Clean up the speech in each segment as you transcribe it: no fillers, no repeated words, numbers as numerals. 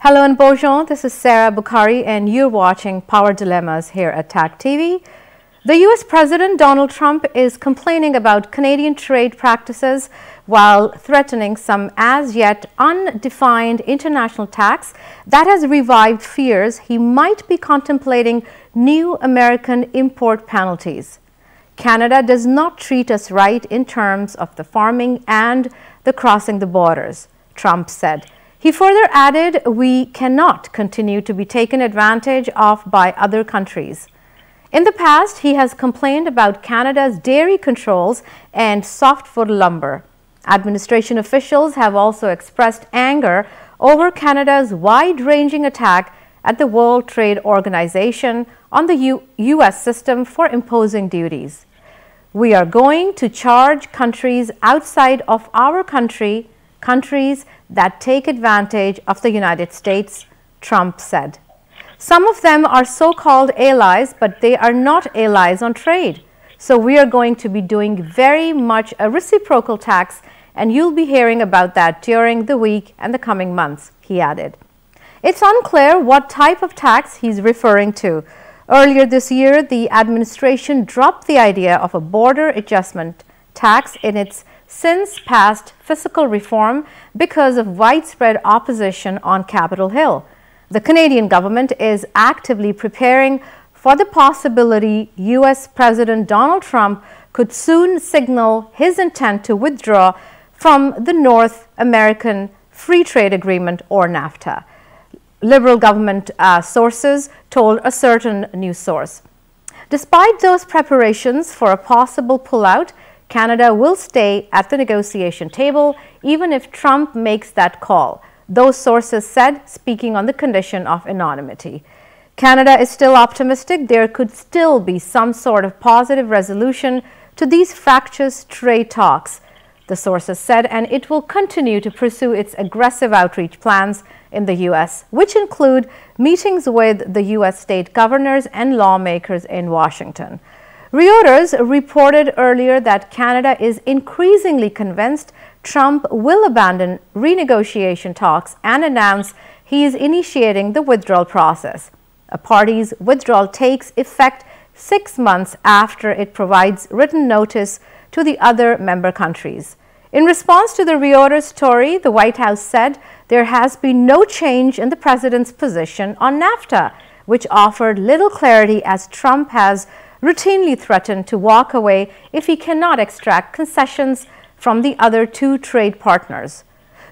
Hello and bonjour, this is Sarah Bukhari and you're watching Power Dilemmas here at TAC TV. The US President Donald Trump is complaining about Canadian trade practices while threatening some as yet undefined international tax that has revived fears he might be contemplating new American import penalties. Canada does not treat us right in terms of the farming and the crossing the borders, Trump said. He further added, we cannot continue to be taken advantage of by other countries. In the past, he has complained about Canada's dairy controls and softwood lumber. Administration officials have also expressed anger over Canada's wide-ranging attack at the World Trade Organization on the U.S. system for imposing duties. We are going to charge countries outside of our countries that take advantage of the United States, Trump said. Some of them are so-called allies, but they are not allies on trade. So we are going to be doing very much a reciprocal tax, and you'll be hearing about that during the week and the coming months, he added. It's unclear what type of tax he's referring to. Earlier this year, the administration dropped the idea of a border adjustment tax in its since passed fiscal reform because of widespread opposition on Capitol Hill. The Canadian government is actively preparing for the possibility US President Donald Trump could soon signal his intent to withdraw from the North American Free Trade Agreement, or NAFTA. Liberal government sources told a certain news source. Despite those preparations for a possible pullout, Canada will stay at the negotiation table even if Trump makes that call, those sources said, speaking on the condition of anonymity. Canada is still optimistic there could still be some sort of positive resolution to these fractious trade talks, the sources said, and it will continue to pursue its aggressive outreach plans in the U.S., which include meetings with the U.S. state governors and lawmakers in Washington. Reuters reported earlier that Canada is increasingly convinced Trump will abandon renegotiation talks and announce he is initiating the withdrawal process. A party's withdrawal takes effect 6 months after it provides written notice to the other member countries. In response to the Reuters story, the White House said there has been no change in the president's position on NAFTA, which offered little clarity as Trump has routinely threatened to walk away if he cannot extract concessions from the other two trade partners.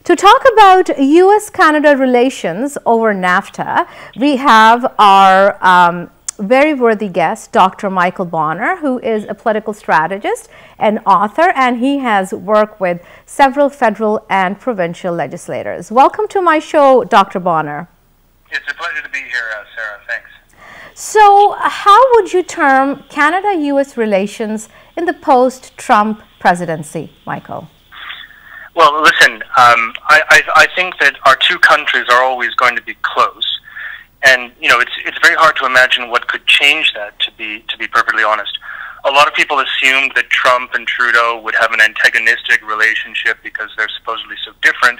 To talk about US-Canada relations over NAFTA, we have our very worthy guest, Dr. Michael Bonner, who is a political strategist and author, and he has worked with several federal and provincial legislators. Welcome to my show, Dr. Bonner. It's a pleasure to be here, Sarah. Thanks. So how would you term Canada-US relations in the post-Trump presidency, Michael? Well, listen, I think that our two countries are always going to be close. And, you know, it's very hard to imagine what could change that, to be perfectly honest. A lot of people assumed that Trump and Trudeau would have an antagonistic relationship because they're supposedly so different.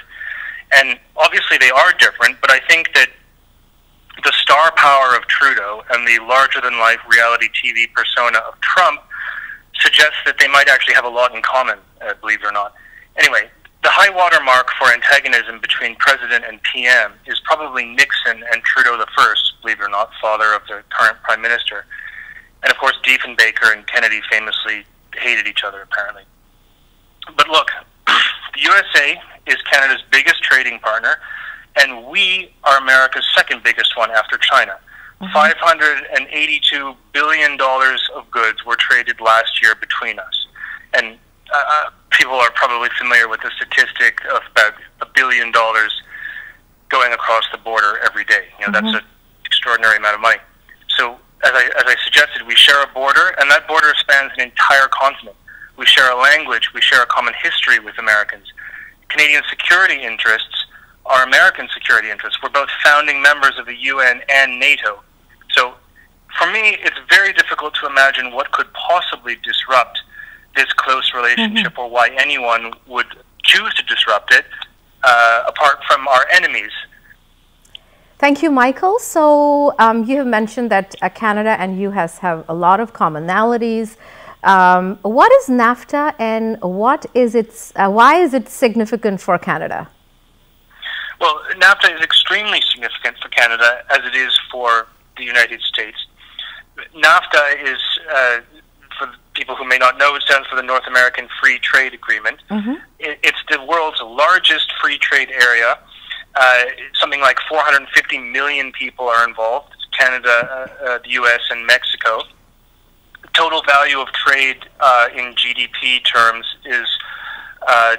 And obviously they are different, but I think that the star power of Trudeau and the larger-than-life reality TV persona of Trump suggests that they might actually have a lot in common, believe it or not. Anyway, the high-water mark for antagonism between President and PM is probably Nixon and Trudeau the First, believe it or not, father of the current Prime Minister. And of course, Diefenbaker and Kennedy famously hated each other, apparently. But look, the USA is Canada's biggest trading partner, and we are America's second biggest one after China. $582 billion of goods were traded last year between us. And people are probably familiar with the statistic of about $1 billion going across the border every day. You know, that's an extraordinary amount of money. So, as I suggested, we share a border, and that border spans an entire continent. We share a language, we share a common history with Americans. Canadian security interests are American security interests. We're both founding members of the UN and NATO. So, for me, it's very difficult to imagine what could possibly disrupt this close relationship, or why anyone would choose to disrupt it, apart from our enemies. Thank you, Michael. So you have mentioned that Canada and U.S. have a lot of commonalities. What is NAFTA, and what is its? Why is it significant for Canada? Well, NAFTA is extremely significant for Canada, as it is for the United States. NAFTA is, for people who may not know, it stands for the North American Free Trade Agreement. Mm-hmm. It's the world's largest free trade area. Something like 450 million people are involved. It's Canada, the U.S., and Mexico. The total value of trade in GDP terms is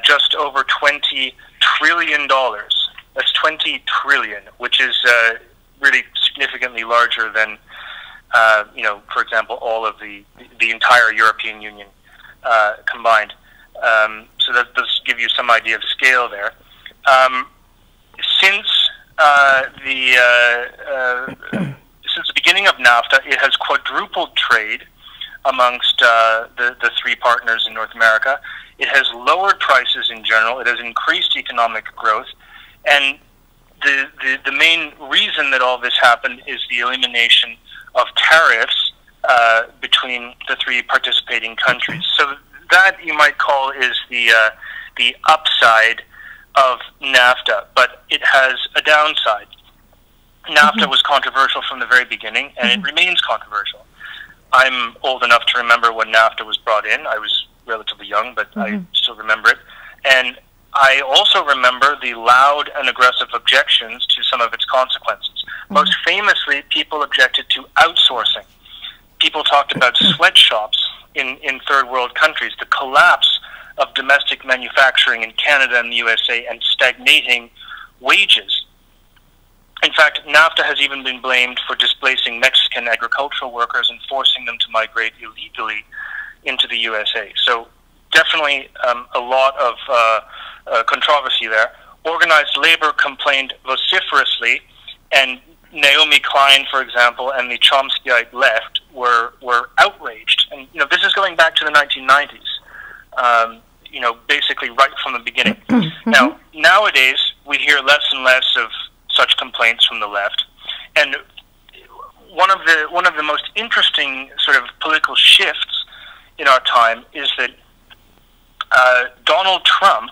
just over $20 trillion. That's 20 trillion, which is really significantly larger than, for example, all of the entire European Union combined. So that does give you some idea of scale there. Since the beginning of NAFTA, it has quadrupled trade amongst the three partners in North America. It has lowered prices in general. It has increased economic growth. And the main reason that all this happened is the elimination of tariffs between the three participating countries. So that, you might call, is the upside of NAFTA, but it has a downside. NAFTA was controversial from the very beginning, and it remains controversial. I'm old enough to remember when NAFTA was brought in. I was relatively young, but I still remember it. And I also remember the loud and aggressive objections to some of its consequences. Most famously, people objected to outsourcing. People talked about sweatshops in third world countries, the collapse of domestic manufacturing in Canada and the USA, and stagnating wages. In fact, NAFTA has even been blamed for displacing Mexican agricultural workers and forcing them to migrate illegally into the USA. So definitely a lot of controversy there. Organized labor complained vociferously, and Naomi Klein, for example, and the Chomskyite left were outraged. And this is going back to the 1990s. Basically right from the beginning. Now, nowadays, we hear less and less of such complaints from the left. And one of the most interesting sort of political shifts in our time is that Donald Trump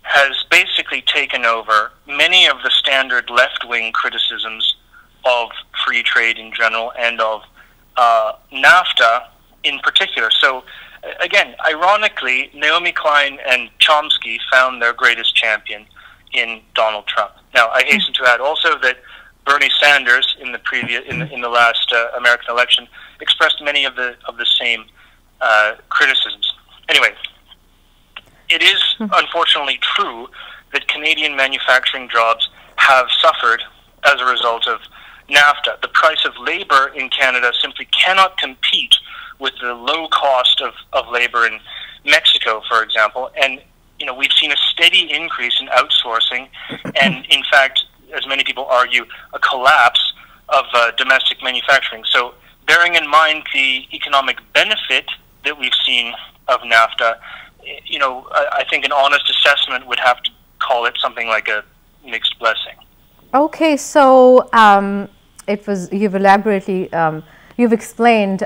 has basically taken over many of the standard left-wing criticisms of free trade in general and of NAFTA in particular. So, again, ironically, Naomi Klein and Chomsky found their greatest champion in Donald Trump. Now, I hasten to add also that Bernie Sanders in the last American election expressed many of the same criticisms. Anyway, it is unfortunately true that Canadian manufacturing jobs have suffered as a result of NAFTA. The price of labor in Canada simply cannot compete with the low cost of labor in Mexico, for example. And, we've seen a steady increase in outsourcing and, in fact, as many people argue, a collapse of domestic manufacturing. So bearing in mind the economic benefit that we've seen of NAFTA, I think an honest assessment would have to call it something like a mixed blessing. Okay, so you've elaborately you've explained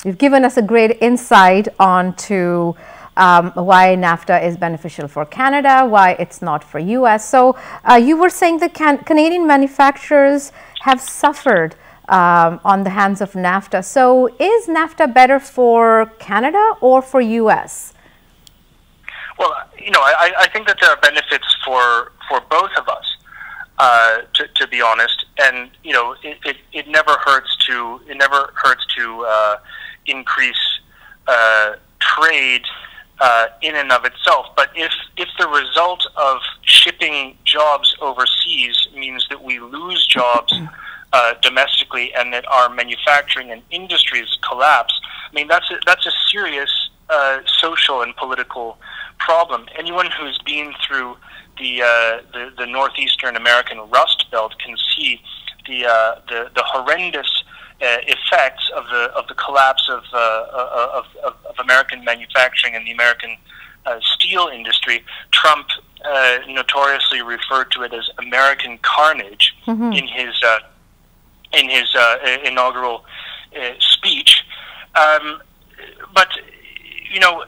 you've given us a great insight onto why NAFTA is beneficial for Canada, why it's not for U.S. So you were saying that Canadian manufacturers have suffered on the hands of NAFTA. So is NAFTA better for Canada or for U.S.? Well, I think that there are benefits for both of us, to be honest. And it never hurts to increase trade in and of itself. But if the result of shipping jobs overseas means that we lose jobs domestically and that our manufacturing and industries collapse, I mean that's a serious social and political problem. Anyone who's been through the northeastern American Rust Belt can see the horrendous effects of the collapse of American manufacturing and the American steel industry, Trump notoriously referred to it as American carnage in his inaugural speech. But you know,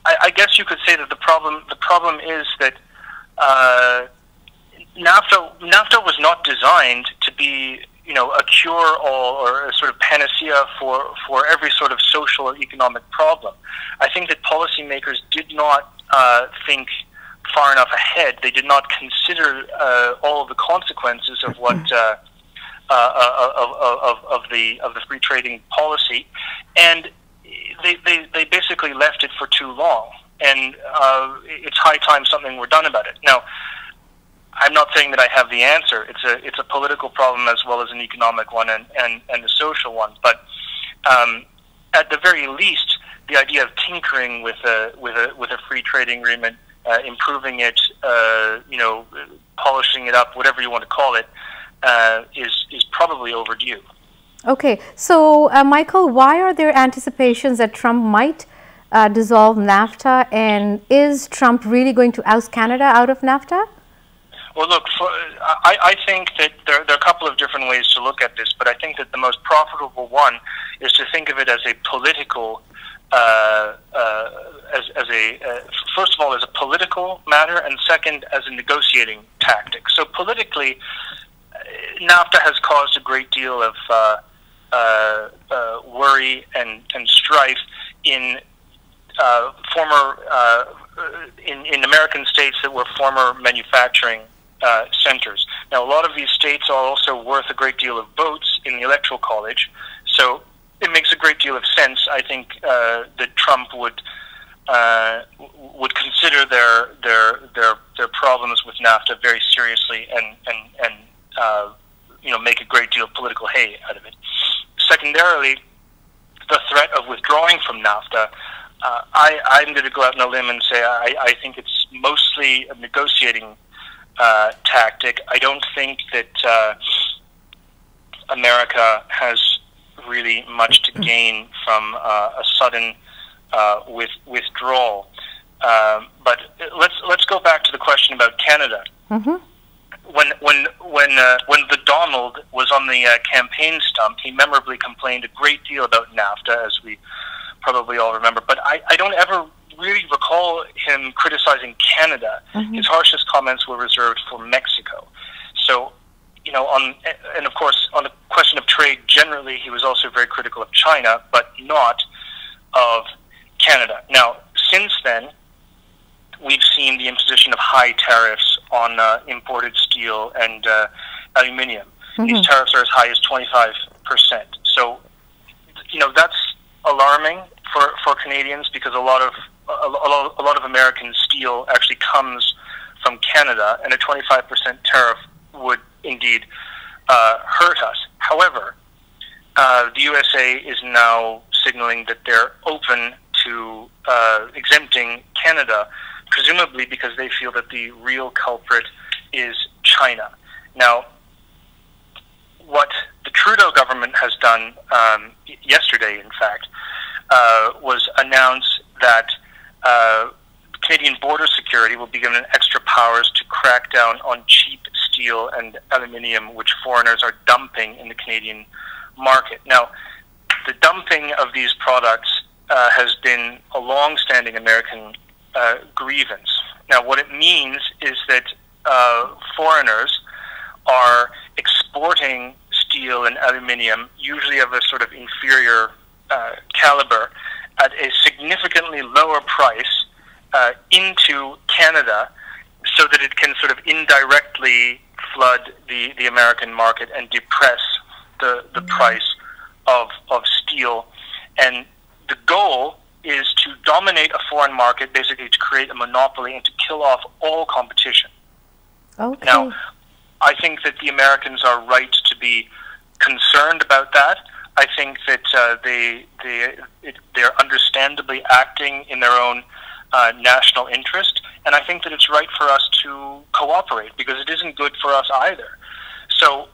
I guess you could say that the problem is that NAFTA was not designed to be, you know, a cure-all or a sort of panacea for every sort of social or economic problem. I think that policymakers did not think far enough ahead. They did not consider all of the consequences of what of the free trading policy, and they basically left it for too long. And it's high time something were done about it. Now, I'm not saying that I have the answer. It's a political problem as well as an economic one and a social one. But at the very least, the idea of tinkering with a free trading agreement, improving it, you know, polishing it up, whatever you want to call it, is probably overdue. Okay, so Michael, why are there anticipations that Trump might dissolve NAFTA, and is Trump really going to oust Canada out of NAFTA? Well, look, I think that there are a couple of different ways to look at this, but I think that the most profitable one is to think of it as a political, first of all, as a political matter, and second, as a negotiating tactic. So politically, NAFTA has caused a great deal of worry and strife in in American states that were former manufacturing centers. Now, a lot of these states are also worth a great deal of votes in the Electoral College, so it makes a great deal of sense, I think, that Trump would consider their problems with NAFTA very seriously and you know, make a great deal of political hay out of it. Secondarily, the threat of withdrawing from NAFTA, I'm going to go out on a limb and say I think it's mostly a negotiating tactic. I don't think that America has really much to gain from a sudden withdrawal. But let's go back to the question about Canada. Mm-hmm. When the Donald was on the campaign stump, he memorably complained a great deal about NAFTA, as we probably all remember. But I don't ever really recall him criticizing Canada. Mm-hmm. His harshest comments were reserved for Mexico. So, you know, and of course, on the question of trade generally, he was also very critical of China, but not of Canada. Now, since then, we've seen the imposition of high tariffs on imported steel and aluminium. Mm-hmm. These tariffs are as high as 25%. So, you know, that's alarming for Canadians, because a lot of American steel actually comes from Canada, and a 25% tariff would indeed hurt us. However, the USA is now signaling that they're open to exempting Canada, presumably because they feel that the real culprit is China. Now, what the Trudeau government has done yesterday, in fact, was announce that Canadian border security will be given extra powers to crack down on cheap steel and aluminium, which foreigners are dumping in the Canadian market. Now, the dumping of these products has been a long-standing American grievance. Now, what it means is that foreigners are exporting steel and aluminium, usually of a sort of inferior caliber, at a significantly lower price into Canada, so that it can sort of indirectly flood the American market and depress the price of steel. And the goal is to dominate a foreign market, basically to create a monopoly and to kill off all competition. Okay. Now, I think that the Americans are right to be concerned about that. I think that they're understandably acting in their own national interest, and I think that it's right for us to cooperate, because it isn't good for us either. So,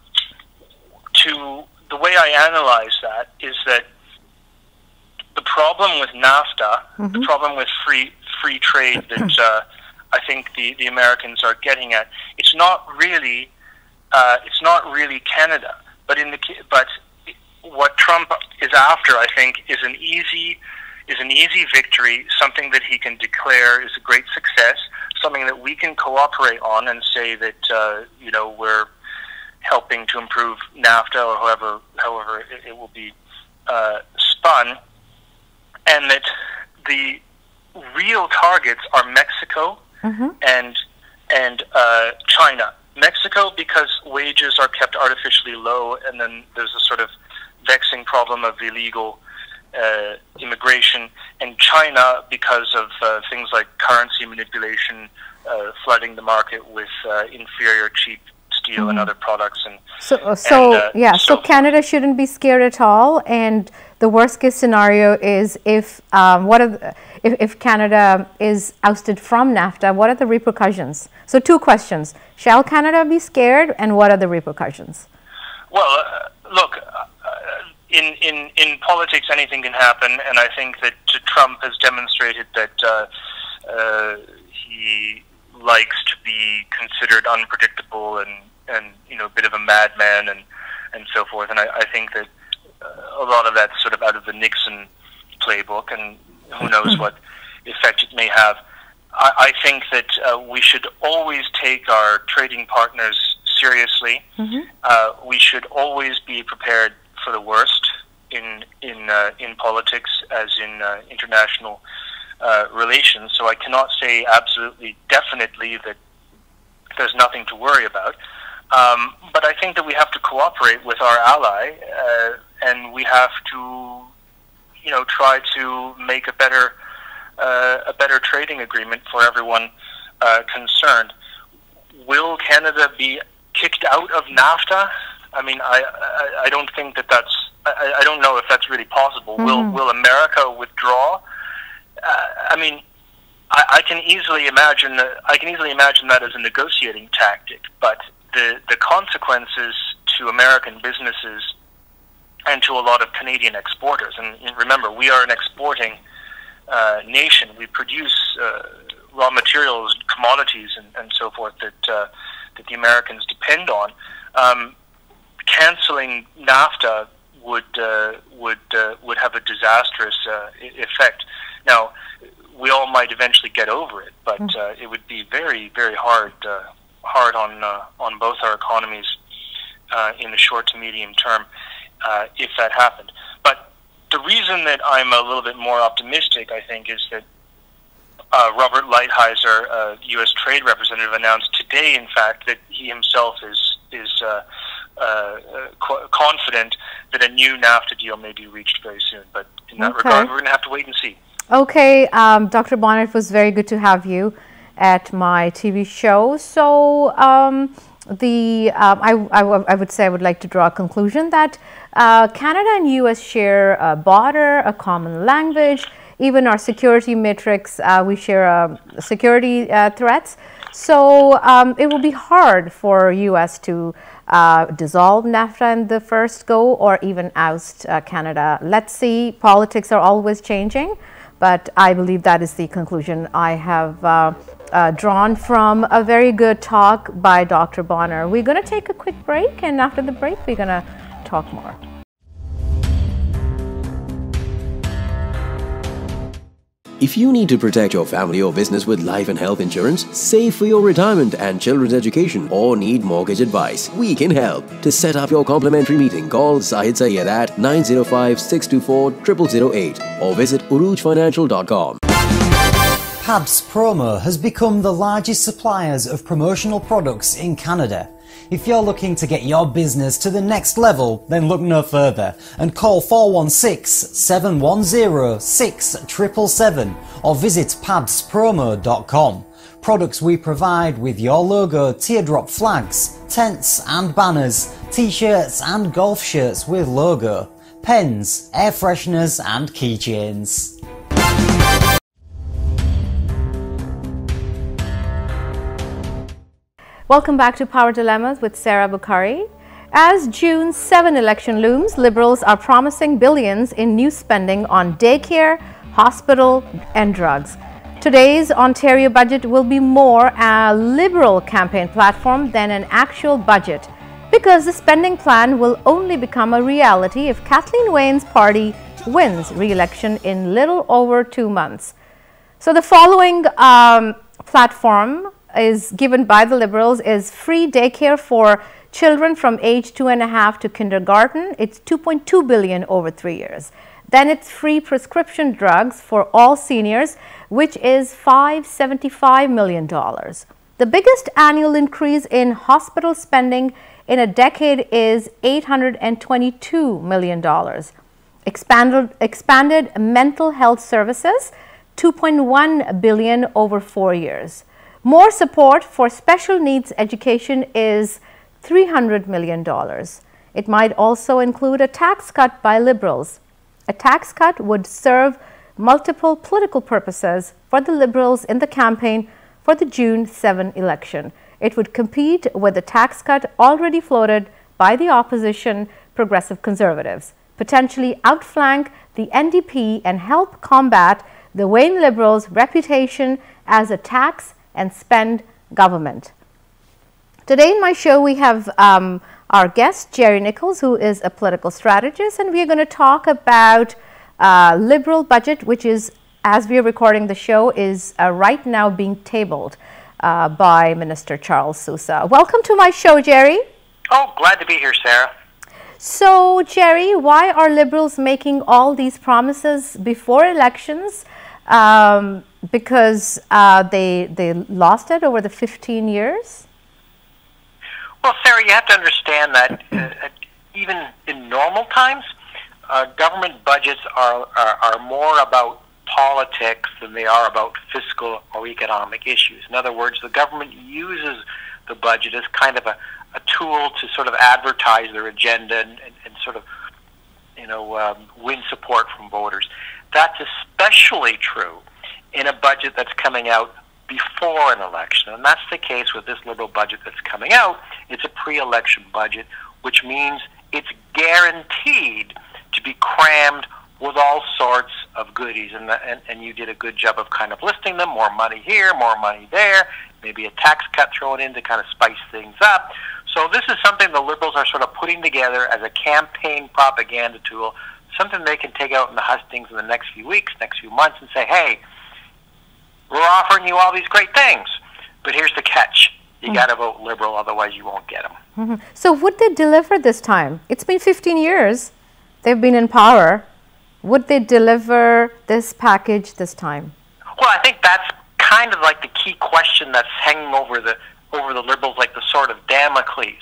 the way I analyze that is that the problem with NAFTA, the problem with free trade that I think the Americans are getting at, it's not really Canada, but what Trump is after, I think, is an easy victory, something that he can declare is a great success, something that we can cooperate on and say that we're helping to improve NAFTA or however it will be spun, and that the real targets are Mexico and China. Mexico, because wages are kept artificially low, and then there's a sort of vexing problem of illegal immigration, and China because of things like currency manipulation, flooding the market with inferior, cheap steel and other products. And so Canada shouldn't be scared at all. And the worst case scenario is if Canada is ousted from NAFTA, what are the repercussions? So 2 questions: shall Canada be scared, and what are the repercussions? Well, look. In politics, anything can happen, and I think that Trump has demonstrated that he likes to be considered unpredictable and a bit of a madman and so forth. And I think that a lot of that's sort of out of the Nixon playbook, and who knows what effect it may have. I think that we should always take our trading partners seriously. We should always be prepared for the worst in politics as in international relations. So I cannot say absolutely definitely that there's nothing to worry about. But I think that we have to cooperate with our ally, and we have to, try to make a better trading agreement for everyone concerned. Will Canada be kicked out of NAFTA? I mean, I don't think that's. I don't know if that's really possible. Will America withdraw? I mean, I can easily imagine that as a negotiating tactic. But the consequences to American businesses and to a lot of Canadian exporters, and remember, we are an exporting nation. We produce raw materials, commodities, and so forth that the Americans depend on. Canceling NAFTA would have a disastrous effect. Now, we all might eventually get over it, but it would be very, very hard on both our economies in the short to medium term if that happened. But the reason that I'm a little bit more optimistic, I think, is that Robert Lighthizer, U.S. Trade Representative, announced today, in fact, that he himself is confident that a new NAFTA deal may be reached very soon. But in that regard, we're going to have to wait and see. Okay, Dr. Bonner, it was very good to have you at my TV show. So I would say I would like to draw a conclusion that Canada and U.S. share a border, a common language, even our security metrics, we share security threats. So it will be hard for U.S. to dissolve NAFTA in the first go or even oust Canada. Let's see, politics are always changing, but I believe that is the conclusion I have drawn from a very good talk by Dr. Bonner. We're going to take a quick break, and after the break, we're going to talk more. If you need to protect your family or business with life and health insurance, save for your retirement and children's education, or need mortgage advice, we can help. To set up your complimentary meeting, call Zahid Syed at 905-624-0008 or visit urujfinancial.com. PABS Promo has become the largest suppliers of promotional products in Canada. If you're looking to get your business to the next level, then look no further and call 416-710-6777 or visit pabspromo.com. Products we provide with your logo, teardrop flags, tents and banners, t-shirts and golf shirts with logo, pens, air fresheners and keychains. Welcome back to Power Dilemmas with Sarah Bukhari. As June 7 election looms, Liberals are promising billions in new spending on daycare, hospital and drugs. Today's Ontario budget will be more a Liberal campaign platform than an actual budget, because the spending plan will only become a reality if Kathleen Wayne's party wins re-election in little over 2 months. So the following platform is given by the Liberals is free daycare for children from age 2.5 to kindergarten. It's $2.2 billion over 3 years. Then it's free prescription drugs for all seniors, which is $575 million. The biggest annual increase in hospital spending in a decade is $822 million. Expanded mental health services, $2.1 billion over 4 years. More support for special needs education is $300 million. It might also include a tax cut by Liberals. A tax cut would serve multiple political purposes for the Liberals in the campaign for the June 7 election. It would compete with the tax cut already floated by the opposition Progressive Conservatives, potentially outflank the NDP and help combat the Wayne Liberals' reputation as a tax and spend government. Today in my show we have our guest, Jerry Nichols, who is a political strategist, and we are going to talk about Liberal budget, which is, as we are recording the show, is right now being tabled by Minister Charles Sousa. Welcome to my show, Jerry. Oh, glad to be here, Sarah. So, Jerry, why are Liberals making all these promises before elections? Because they lost it over the 15 years? Well, Sarah, you have to understand that even in normal times, government budgets are more about politics than they are about fiscal or economic issues. In other words, the government uses the budget as kind of a tool to sort of advertise their agenda and sort of, win support from voters. That's especially true in a budget that's coming out before an election, and that's the case with this Liberal budget that's coming out. It's a pre-election budget, which means it's guaranteed to be crammed with all sorts of goodies, and you did a good job of kind of listing them. More money here, more money there, maybe a tax cut thrown in to kind of spice things up. So this is something the Liberals are sort of putting together as a campaign propaganda tool, something they can take out in the hustings in the next few weeks, next few months, and say, hey, we're offering you all these great things, but here's the catch. You got to vote Liberal, otherwise you won't get them. So would they deliver this time? It's been 15 years they've been in power. Would they deliver this package this time? Well, I think that's kind of like the key question that's hanging over the Liberals, like the sword of Damocles,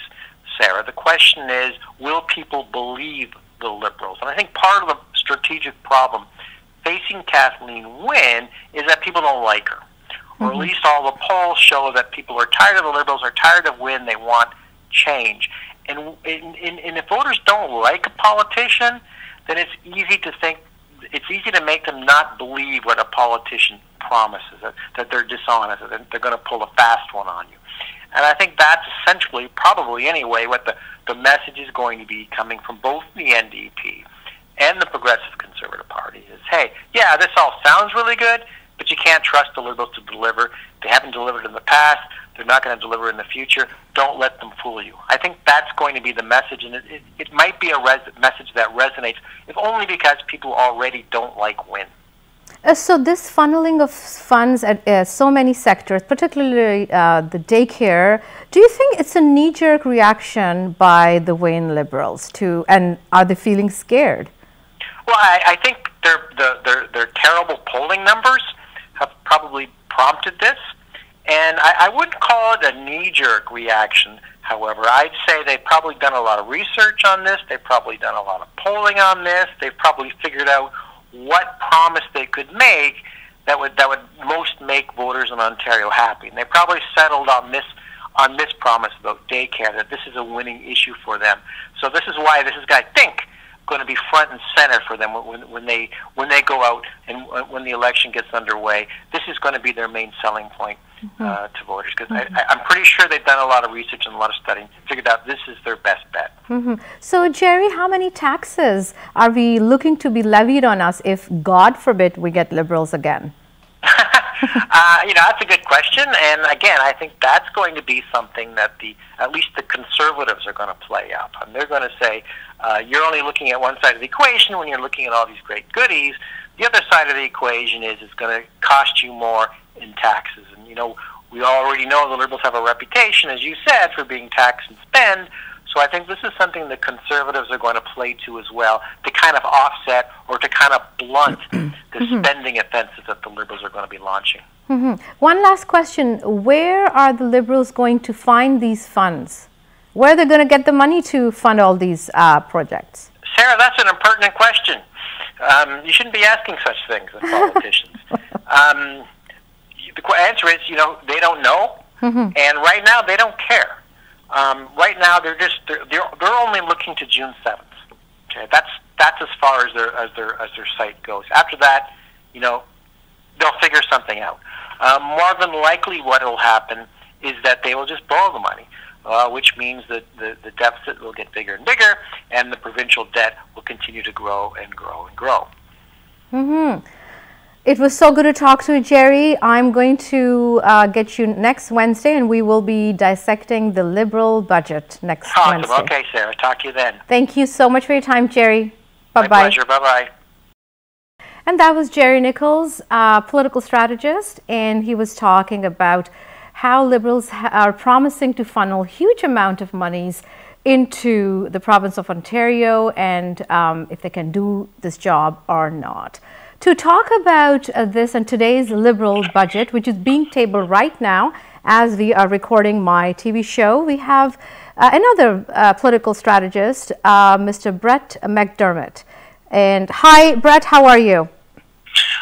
Sarah. The question is, will people believe the Liberals? And I think part of the strategic problem facing Kathleen Wynne is that people don't like her. Or at least all the polls show that people are tired of the Liberals, are tired of Wynne, they want change. And if voters don't like a politician, then it's easy to make them not believe what a politician promises, that they're dishonest, that they're going to pull a fast one on you. And I think that's essentially, probably anyway, what the message is going to be coming from both the NDP and the Progressive Conservative Party is, hey, yeah, this all sounds really good, but you can't trust the Liberals to deliver. They haven't delivered in the past. They're not going to deliver in the future. Don't let them fool you. I think that's going to be the message, and it might be a message that resonates, if only because people already don't like Wynne. So this funneling of funds at so many sectors, particularly the daycare, do you think it's a knee-jerk reaction by the Wayne Liberals and are they feeling scared? Well, I think their terrible polling numbers have probably prompted this, and I wouldn't call it a knee-jerk reaction. However, I'd say they've probably done a lot of research on this. They've probably done a lot of polling on this. They've probably figured out what promise they could make that would most make voters in Ontario happy. And they probably settled on this promise about daycare, that this is a winning issue for them. So this is why this is, I think, going to be front and center for them when they go out and when the election gets underway. This is going to be their main selling point. to voters, because I'm pretty sure they've done a lot of research and a lot of studying, figured out this is their best bet. So, Jerry, how many taxes are we looking to be levied on us if, God forbid, we get Liberals again? That's a good question, and again, I think that's going to be something that at least the Conservatives are going to play up, and they're going to say, you're only looking at one side of the equation when you're looking at all these great goodies. The other side of the equation is it's going to cost you more in taxes, and we already know the Liberals have a reputation, as you said, for being tax and spend. So I think this is something the Conservatives are going to play to as well, to kind of offset or to kind of blunt the spending offensive that the Liberals are going to be launching. One last question. Where are the Liberals going to find these funds? Where are they going to get the money to fund all these projects? Sarah, that's an impertinent question. You shouldn't be asking such things of politicians. The answer is, they don't know, and right now they don't care. Right now, they're only looking to June 7th. Okay, that's as far as their site goes. After that, they'll figure something out. More than likely, what will happen is that they will just borrow the money, which means that the deficit will get bigger and bigger, and the provincial debt will continue to grow and grow and grow. It was so good to talk to you, Jerry. I'm going to get you next Wednesday, and we will be dissecting the Liberal budget next Wednesday. Okay, Sarah. Talk to you then. Thank you so much for your time, Jerry. Bye-bye. My pleasure. Bye-bye. And that was Jerry Nichols, political strategist, and he was talking about how Liberals are promising to funnel huge amount of monies into the province of Ontario, and if they can do this job or not. To talk about this and today's Liberal budget, which is being tabled right now as we are recording my TV show, we have another political strategist, Mr. Brett McDermott. And hi, Brett, how are you?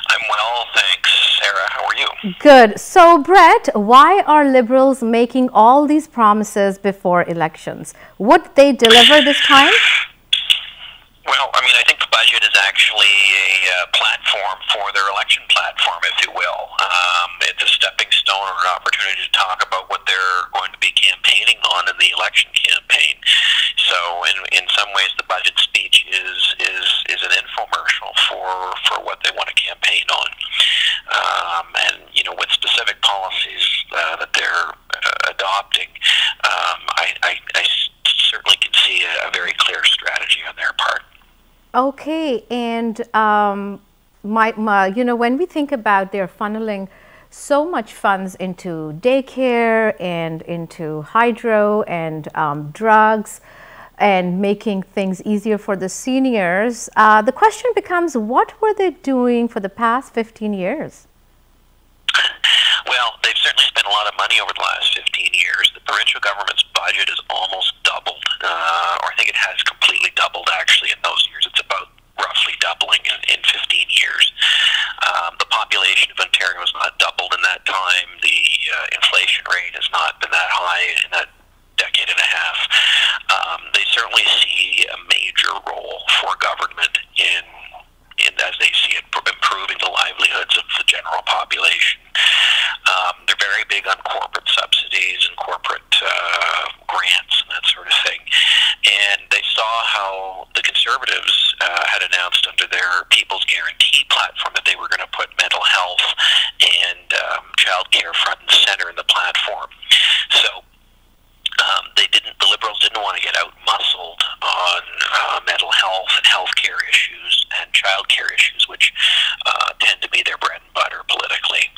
I'm well, thanks. Sarah, how are you? Good. So, Brett, why are Liberals making all these promises before elections? Would they deliver this time? Well, I think the budget is actually a platform for their election platform, if you will. It's a stepping stone or an opportunity to talk about what they're going to be campaigning on in the election campaign. So, in some ways, the budget speech is an infomercial for what they want to campaign on, and with specific policies that they're adopting. I certainly can see a very clear strategy on their part. Okay, and when we think about they're funneling so much funds into daycare and into hydro and drugs and making things easier for the seniors, the question becomes, what were they doing for the past 15 years? Well, they've certainly spent a lot of money over the last 15 years. The provincial government's budget has almost doubled, or I think it has completely doubled actually in those years. It's about roughly doubling in 15 years. The population of Ontario has not doubled in that time. The inflation rate has not been that high in that decade and a half. They certainly see a major role for government in as they see it improving the livelihoods of the general population. They're very big on corporate subsidies and corporate grants and that sort of thing. And they saw how the Conservatives had announced under their People's Guarantee platform that they were going to put mental health and child care front and center in the platform. So the Liberals didn't want to get out-muscled on mental health and healthcare issues and child care issues, which tend to be their bread and butter politically.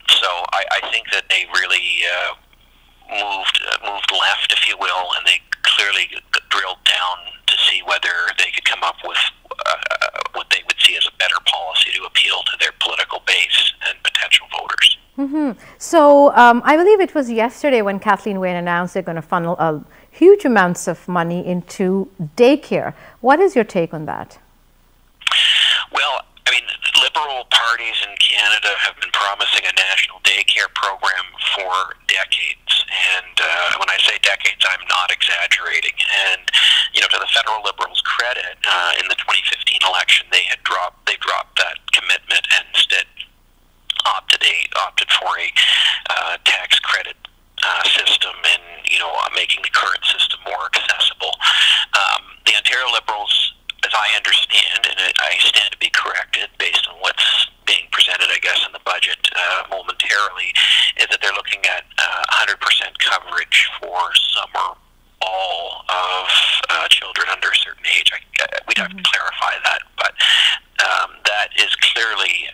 So I think that they really moved left, if you will, and they clearly drilled down to see whether they could come up with what they would see as a better policy to appeal to their political base and potential voters. So I believe it was yesterday when Kathleen Wayne announced they're going to funnel huge amounts of money into daycare. What is your take on that? Well, Liberal parties in Canada have been promising a national daycare program for decades. And when I say decades, I'm not exaggerating. And, to the federal Liberals' credit, in the 2015 election, they dropped that commitment and instead opted for a coverage for some or all of children under a certain age. We'd have to clarify that, but that is clearly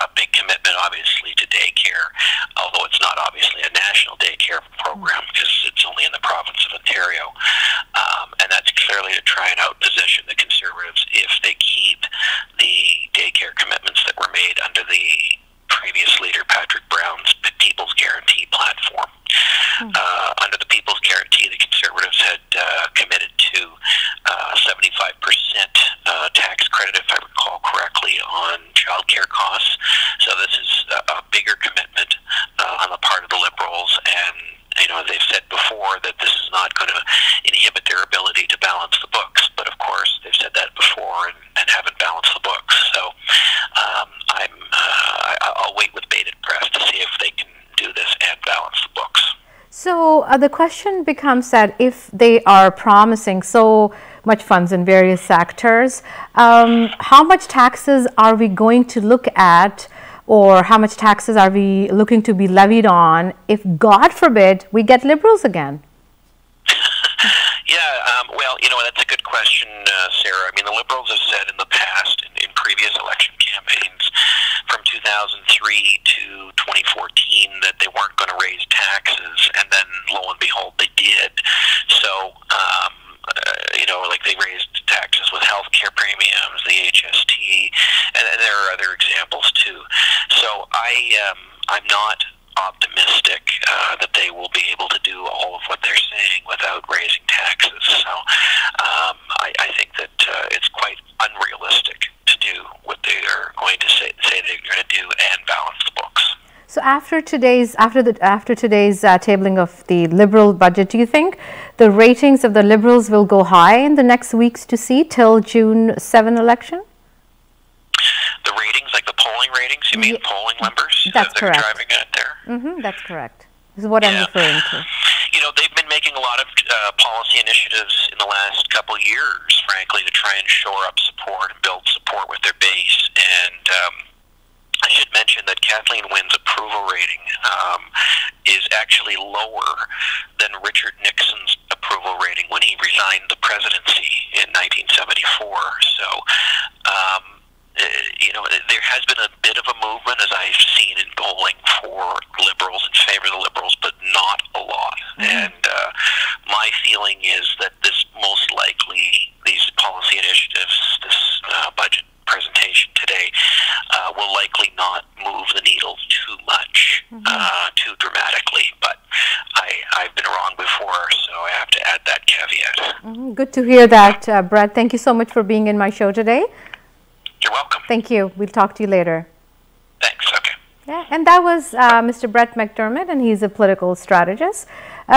a big commitment, obviously, to daycare, although it's not obviously a national daycare program because it's only in the province of Ontario. And that's clearly to try and outposition the Conservatives if they keep the daycare commitments that were made under the previous leader, Patrick Brown's People's Guarantee platform. Under the People's Guarantee, the Conservatives had committed to 75% tax credit, if I recall correctly, on childcare costs. So this is a bigger commitment on the part of the Liberals, and they've said before that this is not going to inhibit their ability to balance the books. But of course, they've said that before and haven't balanced the books. So I'll wait with bated breath to see if they can do this and balance the books. So the question becomes that if they are promising so much funds in various sectors, how much taxes are we going to look at, or how much taxes are we looking to be levied on if, God forbid, we get Liberals again? Well, that's a good question, Sarah. I mean, the Liberals have said in the past, in previous election campaigns, from 2003 to 2014, that they weren't going to raise taxes, and then lo and behold, they did. So, like they raised taxes with healthcare premiums, the HST, and there are other examples too. So I'm not optimistic that they will be able to do all of what they're saying without raising taxes. So I think that it's quite unrealistic to do what they are going to say they're going to do and balance the books. So after today's tabling of the Liberal budget, do you think the ratings of the Liberals will go high in the next weeks to see till June 7 election? The ratings, like the polling ratings? You mean polling numbers? That's correct. Driving at there? That's correct. This is what I'm referring to. They've been making a lot of policy initiatives in the last couple of years, frankly, to try and shore up support and build support with their base. And I should mention that Kathleen Wynne's approval rating is actually lower than Richard Nixon's approval rating when he resigned the presidency in 1974. So, there has been a bit of a movement, as I've seen in polling, for Liberals, in favor of the Liberals, but not a lot. And my feeling is that this most likely, these policy initiatives, this budget presentation today, will likely not move the needle too much, too dramatically. But I've been wrong before, so I have to add that caveat. Good to hear that, Brett. Thank you so much for being in my show today. You're welcome. Thank you. We'll talk to you later. Thanks. Okay. Yeah, and that was Mr. Brett McDermott, and he's a political strategist.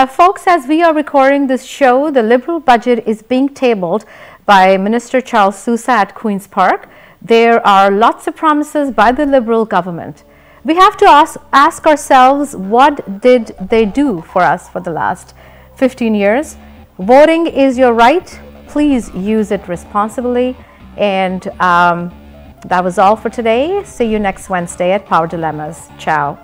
Folks, as we are recording this show, the Liberal budget is being tabled by Minister Charles Sousa at Queen's Park. There are lots of promises by the Liberal government. We have to ask ourselves, what did they do for us for the last 15 years? Voting is your right. Please use it responsibly. And that was all for today. See you next Wednesday at Power Dilemmas. Ciao.